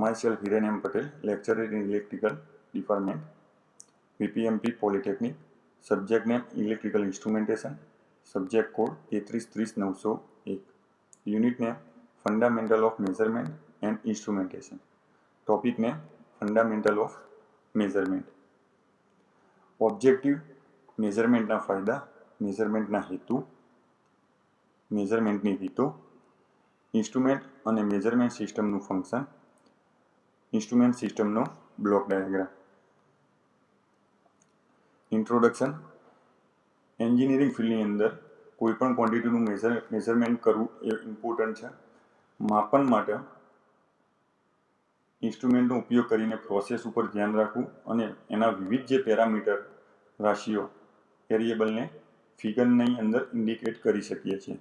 Myself Hiren M. Patel, lecturer in electrical department, VPMP Polytechnic. Subject name electrical instrumentation. Subject code 333901. Unit name fundamental of measurement and instrumentation. Topic name fundamental of measurement. Objective મેઝરમેન્ટના ફાયદા, મેઝરમેન્ટના હેતુ, મેઝરમેન્ટની રીતો, instrument અને measurement સિસ્ટમનું function, instrument સિસ્ટમનો block diagram. Introduction. Engineering ફિલ્ડની અંદર કોઈપણ ક્વોન્ટિટીનું measurement કરવું એ ઇમ્પોર્ટન્ટ છે. માપન માટે ઇન્સ્ટ્રુમેન્ટનો ઉપયોગ કરીને પ્રોસેસ ઉપર ધ્યાન રાખવું અને એના વિવિધ જે પેરામીટર રાશિઓ વેરિયેબલને ફિગરની અંદર ઇન્ડિકેટ કરી શકીએ છીએ.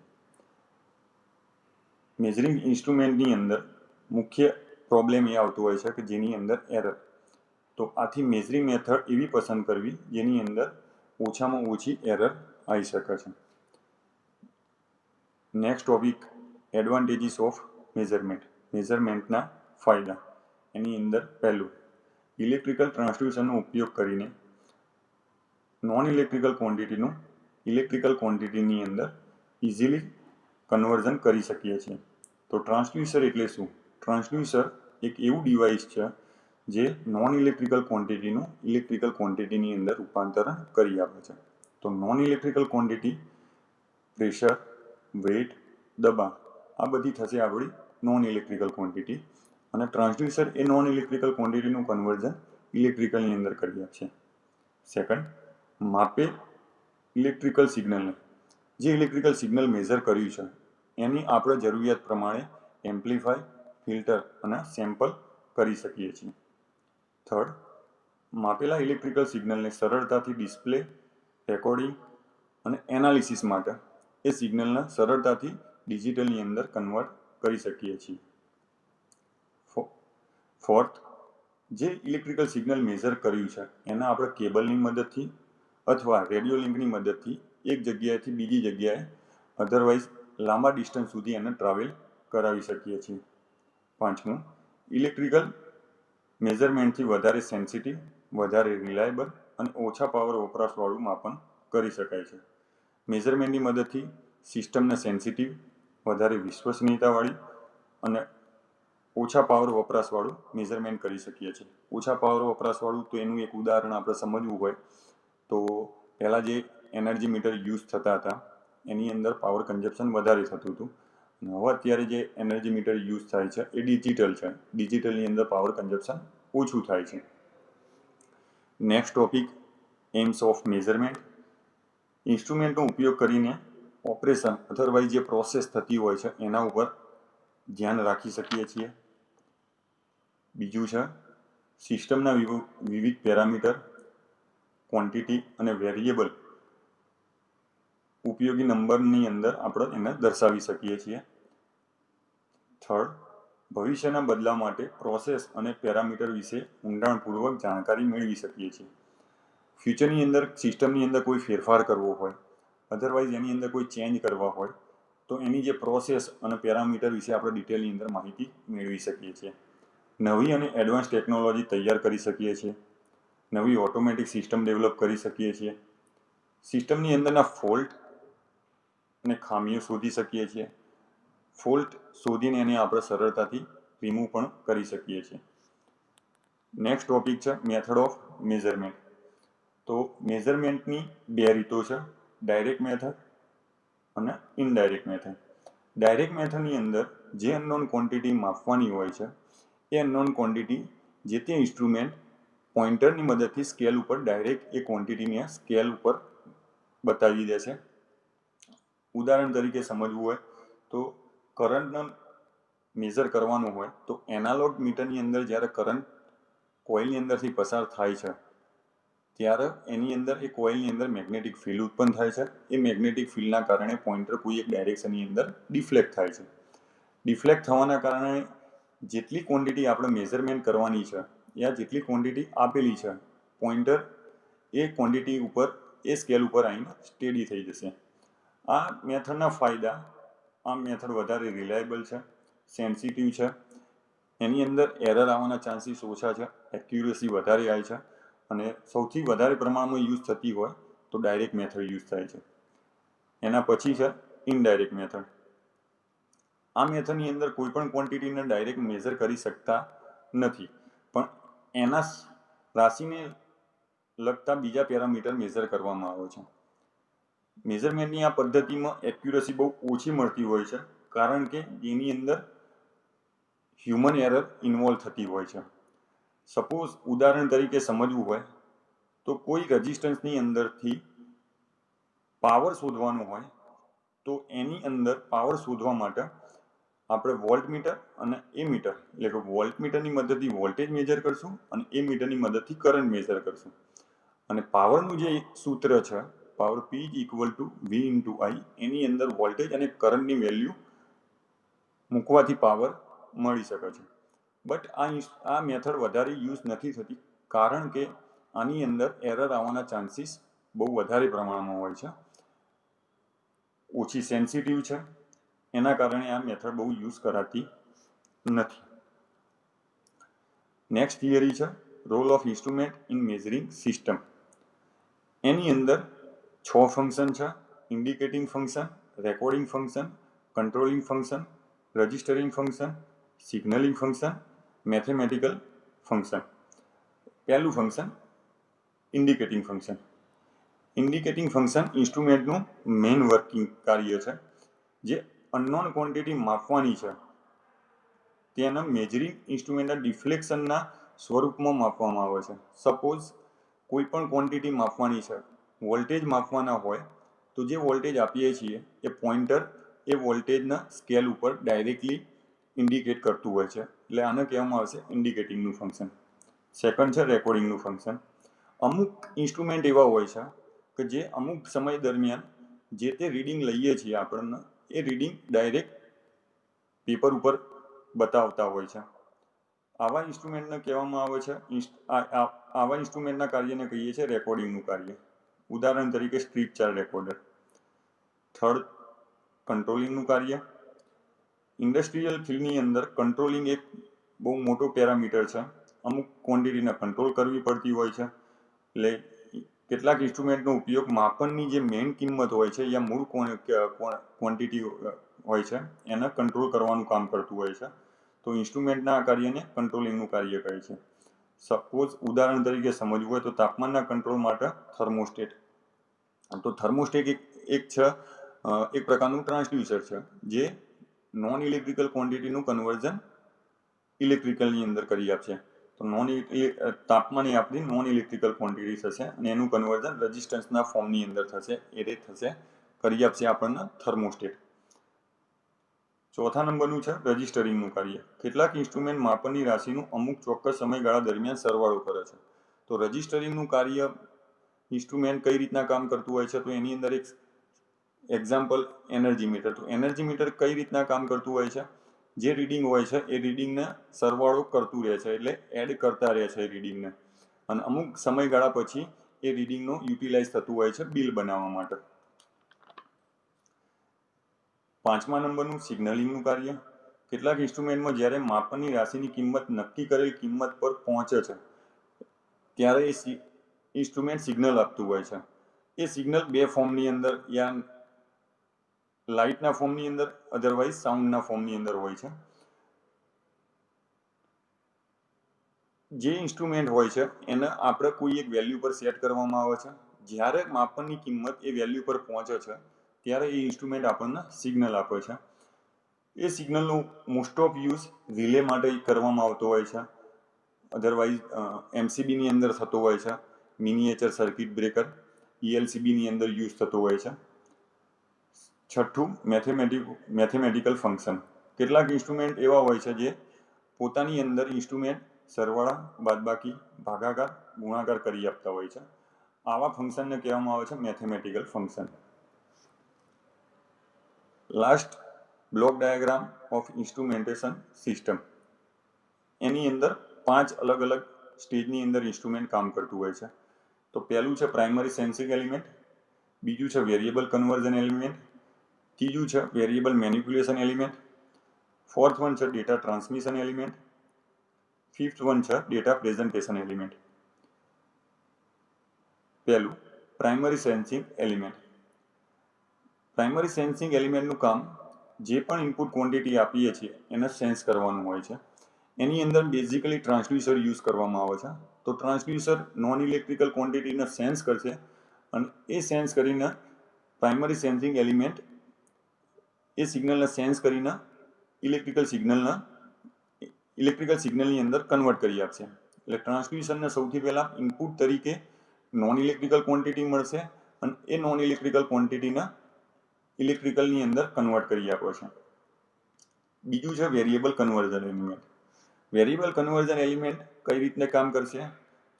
મેઝરિંગ ઇન્સ્ટ્રુમેન્ટની અંદર મુખ્ય પ્રોબ્લેમ એ આવતો હોય છે કે જેની અંદર એરર. તો આથી મેઝરિંગ મેથડ એવી પસંદ કરવી જેની અંદર ઓછામાં ઓછી એરર આવી શકે છે. Next topic advantages of measurement. મેઝરમેન્ટના ફાયદા. એની અંદર પહેલું, ઇલેક્ટ્રિકલ ટ્રાન્સડ્યુસરનો ઉપયોગ કરીને નોન ઇલેક્ટ્રિકલ ક્વોન્ટિટીનું ઇલેક્ટ્રિકલ ક્વોન્ટિટીની અંદર ઇઝીલી કન્વર્ઝન કરી શકીએ છીએ. તો ટ્રાન્સડ્યુસર એટલે શું? ટ્રાન્સડ્યુસર એક એવું ડિવાઇસ છે જે નોન ઇલેક્ટ્રિકલ ક્વોન્ટિટીનું ઇલેક્ટ્રિકલ ક્વોન્ટિટીની અંદર રૂપાંતરણ કરી આપે છે. તો non electrical quantity pressure, weight, દબાણ આ બધી થશે આપણી નોન ઇલેક્ટ્રિકલ ક્વોન્ટિટી, અને ટ્રાન્સડ્યુસર એ નોન ઇલેક્ટ્રિકલ ક્વોન્ટિટીનું કન્વર્ઝન ઇલેક્ટ્રિકલની અંદર કરી આપશે. સેકન્ડ, માપે ઇલેક્ટ્રિકલ સિગ્નલને, જે ઇલેક્ટ્રિકલ સિગ્નલ મેઝર કર્યું છે એની આપણે જરૂરિયાત પ્રમાણે એમ્પ્લીફાય, ફિલ્ટર અને સેમ્પલ કરી શકીએ છીએ. થર્ડ, માપેલા ઇલેક્ટ્રિકલ સિગ્નલને સરળતાથી ડિસ્પ્લે, રેકોર્ડિંગ અને એનાલિસિસ માટે એ સિગ્નલને સરળતાથી ડિજિટલની અંદર કન્વર્ટ કરી શકીએ છીએ. ફોર્થ, જે ઇલેક્ટ્રિકલ સિગ્નલ મેઝર કર્યું છે એના આપણે કેબલની મદદથી અથવા રેડિયો લિંકની મદદથી એક જગ્યાએથી બીજી જગ્યાએ અધરવાઇઝ લાંબા ડિસ્ટન્સ સુધી એને ટ્રાવેલ કરાવી શકીએ છીએ. પાંચમું, ઇલેક્ટ્રિકલ મેઝરમેન્ટથી વધારે સેન્સિટિવ, વધારે રિલાયબલ અને ઓછા પાવર વપરાશવાળું માપન કરી શકાય છે. મેઝરમેન્ટની મદદથી સિસ્ટમને સેન્સિટિવ, વધારે વિશ્વસનીયતાવાળી અને ઓછા પાવર વપરાશવાળું મેઝરમેન્ટ કરી શકીએ છીએ. ઓછા પાવર વપરાશવાળું તો એનું એક ઉદાહરણ આપણે સમજવું હોય તો પહેલાં જે એનર્જી મીટર યુઝ થતા હતા એની અંદર પાવર કન્ઝપ્શન વધારે થતું હતું, અને હવે અત્યારે જે એનર્જી મીટર યુઝ થાય છે એ ડિજિટલ છે. ડિજિટલની અંદર પાવર કન્ઝપ્શન ઓછું થાય છે. Next topic aims of measurement. ઇન્સ્ટ્રુમેન્ટનો ઉપયોગ કરીને ઓપરેશન અધરવાઇઝ જે પ્રોસેસ થતી હોય છે એના ઉપર ધ્યાન રાખી શકીએ છીએ. બીજું છે સિસ્ટમના વિવિધ પેરામીટર, ક્વોન્ટિટી અને વેરિયેબલ ઉપયોગી નંબરની અંદર આપણે એને દર્શાવી શકીએ છીએ. થર્ડ, ભવિષ્યના બદલાવ માટે પ્રોસેસ અને પેરામીટર વિશે ઊંડાણપૂર્વક જાણકારી મેળવી શકીએ છીએ. ફ્યુચરની અંદર સિસ્ટમની અંદર કોઈ ફેરફાર કરવો હોય, અધરવાઇઝ એની અંદર કોઈ ચેન્જ કરવા હોય તો એની જે પ્રોસેસ અને પેરામીટર વિશે આપણે ડિટેલની અંદર માહિતી મેળવી શકીએ છીએ. નવી અને એડવાન્સ ટેકનોલોજી તૈયાર કરી શકીએ છીએ. નવી ઓટોમેટિક સિસ્ટમ ડેવલપ કરી શકીએ છીએ. સિસ્ટમની અંદરના ફોલ્ટ અને ખામીઓ શોધી શકીએ છીએ. ફોલ્ટ શોધીને એને આપણે સરળતાથી રિમૂવ પણ કરી શકીએ છીએ. નેક્સ્ટ ટોપિક છે મેથડ ઓફ મેઝરમેન્ટ. તો મેઝરમેન્ટની બે રીતો છે, ડાયરેક્ટ મેથડ અને ઇનડાયરેક્ટ મેથડ. ડાયરેક્ટ મેથડની અંદર જે અનનોન ક્વોન્ટિટી માપવાની હોય છે એ અનનોન ક્વોન્ટિટી જે તે ઇન્સ્ટ્રુમેન્ટ પોઇન્ટરની મદદથી સ્કેલ ઉપર ડાયરેક્ટ એ ક્વોન્ટિટીને સ્કેલ ઉપર બતાવી દે છે. ઉદાહરણ તરીકે સમજવું હોય તો કરંટને મેઝર કરવાનું હોય તો એનાલોગ મીટરની અંદર જ્યારે કરંટ કોઇલની અંદરથી પસાર થાય છે ત્યારે એની અંદર એ કોઇલની અંદર મેગ્નેટિક ફિલ્ડ ઉત્પન્ન થાય છે. એ મેગ્નેટિક ફિલ્ડના કારણે પોઇન્ટર કોઈ એક ડાયરેક્શનની અંદર ડિફ્લેક્ટ થાય છે. ડિફ્લેક્ટ થવાના કારણે જેટલી ક્વોન્ટિટી આપણે મેઝરમેન્ટ કરવાની છે યા જેટલી ક્વોન્ટિટી આપેલી છે પોઇન્ટર એ ક્વોન્ટિટી ઉપર એ સ્કેલ ઉપર આવીને સ્ટેડી થઈ જશે. આ મેથડના ફાયદા, આ મેથડ વધારે રિલાયબલ છે, સેન્સિટિવ છે, એની અંદર એરર આવવાના ચાન્સીસ ઓછા છે, એક્યુરેસી વધારે આવે છે, અને સૌથી વધારે પ્રમાણમાં યુઝ થતી હોય તો ડાયરેક્ટ મેથડ યુઝ થાય છે. એના પછી છે ઇનડાયરેક્ટ મેથડ. આ મેથડની અંદર કોઈ પણ ક્વોન્ટિટીને ડાયરેક્ટ મેઝર કરી શકતા નથી, પણ એના રાશિને લગતા બીજા પેરામીટર મેઝર કરવામાં આવે છે. મેઝરમેન્ટની આ પદ્ધતિમાં એક્યુરસી બહુ ઓછી મળતી હોય છે, કારણ કે એની અંદર હ્યુમન એરર ઇન્વોલ્વ થતી હોય છે. સપોઝ ઉદાહરણ તરીકે સમજવું હોય તો કોઈ રેઝિસ્ટન્સની અંદરથી પાવર શોધવાનો હોય તો એની અંદર પાવર શોધવા માટે આપણે વોલ્ટમીટર અને એમીટર એટલે કે વોલ્ટમીટરની મદદથી વોલ્ટેજ મેજર કરશું અને એમીટરની મદદથી કરંટ મેજર કરશું. અને પાવરનું જે સૂત્ર છે, પાવર P = V × I, એની અંદર વોલ્ટેજ અને કરંટની વેલ્યુ મૂકવાથી પાવર મળી શકે છે. બટ આ મેથડ વધારે યુઝ નથી થતી, કારણ કે આની અંદર એરર આવવાના ચાન્સીસ બહુ વધારે પ્રમાણમાં હોય છે, ઓછી સેન્સિટિવ છે, એના કારણે આ મેથડ બહુ યુઝ કરાતી નથી. નેક્સ્ટ થિયરી છે role of instrument in measuring system. એની અંદર 6 ફંક્શન છે: indicating function, recording function, controlling function, registering function, signalling function, mathematical function. પહેલું function indicating function. Indicating function ઇન્સ્ટ્રુમેન્ટનું મેઇન વર્કિંગ કાર્ય છે, જે અનનોન ક્વોન્ટિટી માપવાની છે તેના મેજરિંગ ઇન્સ્ટ્રુમેન્ટના ડિફ્લેક્શનના સ્વરૂપમાં માપવામાં આવે છે. સપોઝ કોઈ પણ ક્વોન્ટિટી માપવાની છે, વોલ્ટેજ માપવાના હોય તો જે વોલ્ટેજ આપીએ છીએ એ પોઇન્ટર એ વોલ્ટેજના સ્કેલ ઉપર ડાયરેક્ટલી ઇન્ડિકેટ કરતું હોય છે, એટલે આને કહેવામાં આવશે ઇન્ડિકેટિંગનું ફંક્શન. સેકન્ડ છે રેકોર્ડિંગનું ફંક્શન. અમુક ઇન્સ્ટ્રુમેન્ટ એવા હોય છે કે જે અમુક સમય દરમિયાન જે તે રીડિંગ લઈએ છીએ આપણને એ રીડિંગ ડાયરેક્ટ પેપર ઉપર બતાવતા હોય છે. આવા ઇન્સ્ટ્રુમેન્ટને કહેવામાં આવે છે આવા ઇન્સ્ટ્રુમેન્ટના કાર્યને કહીએ છીએ રેકોર્ડિંગનું કાર્ય. ઉદાહરણ તરીકે સ્ટ્રીટ ચાર્ટ રેકોર્ડર. થર્ડ, કંટ્રોલિંગનું કાર્ય. ઇન્ડસ્ટ્રીયલ ફિલ્ડની અંદર કંટ્રોલિંગ એક બહુ મોટો પેરામીટર છે. અમુક ક્વોન્ટિટીને કંટ્રોલ કરવી પડતી હોય છે, એટલે કેટલાક ઇન્સ્ટ્રુમેન્ટનો ઉપયોગ માપનની જે મેઇન કિંમત હોય છે યા મૂળ ક્વોન્ટિટી હોય છે એને કંટ્રોલ કરવાનું કામ કરતું હોય છે. તો ઇન્સ્ટ્રુમેન્ટના આ કાર્યને કંટ્રોલિંગનું કાર્ય કહે છે. સપોઝ ઉદાહરણ તરીકે સમજવું હોય તો તાપમાનના કંટ્રોલ માટે થર્મોસ્ટેટ. તો થર્મોસ્ટેટ એક છે એક પ્રકારનું ટ્રાન્સડ્યુસર છે, જે નોન ઇલેક્ટ્રિકલ ક્વોન્ટિટીનું કન્વર્ઝન ઇલેક્ટ્રિકલની અંદર કરી આપશે. તો તાપમાન એ આપણી નોન ઇલેક્ટ્રિકલ ક્વોન્ટિટી થશે અને એનું કન્વર્ઝન રેઝિસ્ટન્સના ફોર્મની અંદર થશે, એ રીતે થશે, કરી આપશે આપણને થર્મોસ્ટેટ. ચોથા નંબરનું છે રજિસ્ટરિંગનું કાર્ય. કેટલાક ઇન્સ્ટ્રુમેન્ટ માપનની રાશિનું અમુક ચોક્કસ સમયગાળા દરમિયાન સરવાળો કરે છે. તો રજિસ્ટરિંગનું કાર્ય ઇન્સ્ટ્રુમેન્ટ કઈ રીતના કામ કરતું હોય છે, તો એની અંદર એક એક્ઝામ્પલ એનર્જી મીટર. તો એનર્જી મીટર કઈ રીતના કામ કરતું હોય છે, જે રીડિંગ હોય છે એ રીડિંગને સરવાળો કરતું રહે છે, એટલે એડ કરતા રહે છે રીડિંગને, અને અમુક સમયગાળા પછી એ રીડિંગનો યુટિલાઇઝ થતું હોય છે બિલ બનાવવા માટે. પાંચમા નંબરનું સિગ્નલિંગનું કાર્ય. કેટલાક ઇન્સ્ટ્રુમેન્ટમાં જ્યારે માપનની રાશિની કિંમત નક્કી કરેલ કિંમત પર પહોંચે છે ત્યારે એ ઇન્સ્ટ્રુમેન્ટ સિગ્નલ આપતું હોય છે. એ સિગ્નલ બે ફોર્મની અંદર, યા લાઇટના ફોર્મની અંદર, અધરવાઇઝ સાઉન્ડના ફોર્મની અંદર હોય છે. જે ઇન્સ્ટ્રુમેન્ટ હોય છે એને આપણે કોઈ એક વેલ્યુ પર સેટ કરવામાં આવે છે. જ્યારે માપનની કિંમત એ વેલ્યુ પર પહોંચે છે ત્યારે એ ઇન્સ્ટ્રુમેન્ટ આપણને સિગ્નલ આપે છે. એ સિગ્નલનો મોસ્ટ ઓફ યુઝ રિલે માટે કરવામાં આવતો હોય છે, અધરવાઇઝ એમસીબીની અંદર થતો હોય છે, મિનિએચર સર્કિટ બ્રેકર ELCBની અંદર યુઝ થતો હોય છે. છઠ્ઠું, મેથેમેટિકલ ફંક્શન. કેટલાક ઇન્સ્ટ્રુમેન્ટ એવા હોય છે જે પોતાની અંદર ઇન્સ્ટ્રુમેન્ટ સરવાળા, બાદબાકી, ભાગાકાર, ગુણાકાર કરી આપતા હોય છે. આવા ફંક્શનને કહેવામાં આવે છે mathematical function. Last, block diagram of instrumentation system. એની અંદર 5 અલગ અલગ સ્ટેજની અંદર ઇન્સ્ટ્રુમેન્ટ કામ કરતું હોય છે. તો પહેલું છે પ્રાઇમરી સેન્સિંગ એલિમેન્ટ, બીજું છે વેરિયેબલ કન્વર્ઝન એલિમેન્ટ, ત્રીજું છે variable manipulation element, fourth one છે data transmission element, fifth one છે ડેટા પ્રેઝન્ટેશન એલિમેન્ટ. પહેલું primary sensing element. Primary sensing એલિમેન્ટનું કામ જે પણ ઇનપુટ ક્વોન્ટિટી આપીએ છીએ એને સેન્સ કરવાનું હોય છે. એની અંદર બેઝિકલી ટ્રાન્સડ્યુસર યુઝ કરવામાં આવે છે. તો ટ્રાન્સડ્યુસર નોન ઇલેક્ટ્રિકલ ક્વોન્ટિટીને સેન્સ કરશે અને એ સેન્સ કરીને પ્રાઇમરી સેન્સિંગ એલિમેન્ટ એ સિગ્નલને સેન્સ કરીને ઇલેક્ટ્રિકલ સિગ્નલની અંદર કન્વર્ટ કરી આપશે. એટલે ટ્રાન્સડ્યુસરને સૌથી પહેલાં ઇનપુટ તરીકે નોન ઇલેક્ટ્રિકલ ક્વોન્ટિટી મળશે અને એ નોન ઇલેક્ટ્રિકલ ક્વોન્ટિટીના ઇલેક્ટ્રિકલની અંદર કન્વર્ટ કરી આપે છે. બીજું છે variable conversion element. Variable conversion element કઈ રીતે કામ કરશે?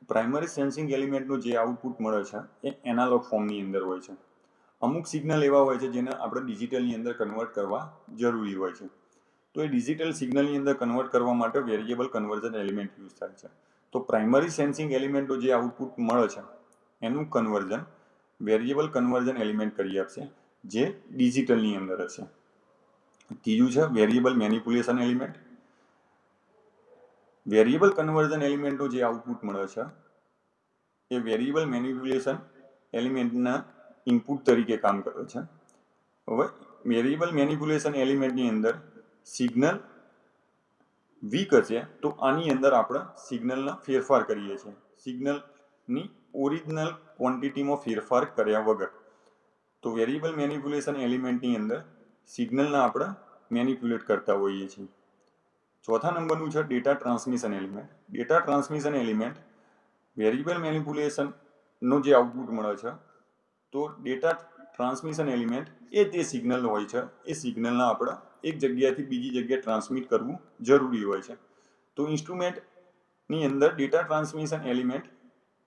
પ્રાઇમરી સેન્સિંગ એલિમેન્ટનું જે આઉટપુટ મળે છે એ એનાલોગ ફોર્મની અંદર હોય છે. અમુક સિગ્નલ એવા હોય છે જેને આપણે ડિજિટલની અંદર કન્વર્ટ કરવા જરૂરી હોય છે. તો એ ડિજિટલ સિગ્નલની અંદર કન્વર્ટ કરવા માટે વેરિયેબલ કન્વર્ઝન એલિમેન્ટ યુઝ થાય છે. તો પ્રાઇમરી સેન્સિંગ એલિમેન્ટનું જે આઉટપુટ મળે છે એનું કન્વર્ઝન વેરિયેબલ કન્વર્ઝન એલિમેન્ટ કરી આપશે જે ડિજિટલની અંદર હશે. ત્રીજું છે variable manipulation element. Variable conversion એલિમેન્ટનું જે આઉટપુટ મળે છે એ વેરિયેબલ મેનિપ્યુલેશન એલિમેન્ટના ઇનપુટ તરીકે કામ કરે છે. હવે વેરિયેબલ મેનિપ્યુલેશન એલિમેન્ટની અંદર સિગ્નલ વીક હશે તો આની અંદર આપણે સિગ્નલના ફેરફાર કરીએ છીએ સિગ્નલની ઓરિજિનલ ક્વોન્ટિટીમાં ફેરફાર કર્યા વગર. તો વેરિયેબલ મેનિપ્યુલેશન એલિમેન્ટની અંદર સિગ્નલને આપણે મેનિપ્યુલેટ કરતા હોઈએ છીએ. ચોથા નંબરનું છે data transmission element. Data transmission element variable મેનિપ્યુલેશનનો જે આઉટપુટ મળે છે તો ડેટા ટ્રાન્સમિશન એલિમેન્ટ એ તે સિગ્નલ હોય છે એ સિગ્નલને આપણે એક જગ્યાએથી બીજી જગ્યાએ ટ્રાન્સમિટ કરવું જરૂરી હોય છે. તો ઇન્સ્ટ્રુમેન્ટની અંદર ડેટા ટ્રાન્સમિશન એલિમેન્ટ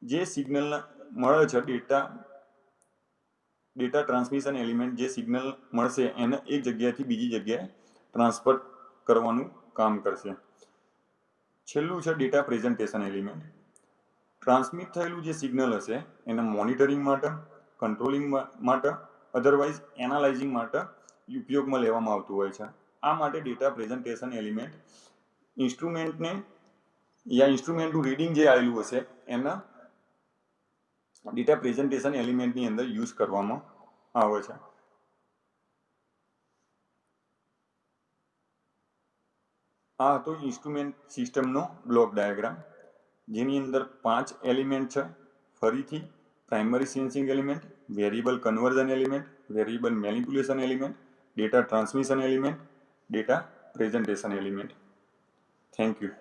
જે સિગ્નલને મળે છે ડેટા ટ્રાન્સમિશન એલિમેન્ટ જે સિગ્નલ મળશે એને એક જગ્યાએથી બીજી જગ્યાએ ટ્રાન્સફર કરવાનું કામ કરશે. છેલ્લું છે ડેટા પ્રેઝન્ટેશન એલિમેન્ટ. ટ્રાન્સમિટ થયેલું જે સિગ્નલ હશે એને મોનિટરિંગ માટે, કંટ્રોલિંગ માટે, અધરવાઇઝ એનાલાઇઝિંગ માટે ઉપયોગમાં લેવામાં આવતું હોય છે. આ માટે ડેટા પ્રેઝન્ટેશન એલિમેન્ટ ઇન્સ્ટ્રુમેન્ટનું રીડિંગ જે આવેલું હશે એના ડેટા પ્રેઝન્ટેશન એલિમેન્ટની અંદર યુઝ કરવામાં આવે છે. આ હતો ઇન્સ્ટ્રુમેન્ટ સિસ્ટમનો બ્લોક ડાયાગ્રામ જેની અંદર 5 એલિમેન્ટ છે. ફરીથી primary sensing element, variable conversion element, variable manipulation element, data transmission element, data presentation element. Thank you.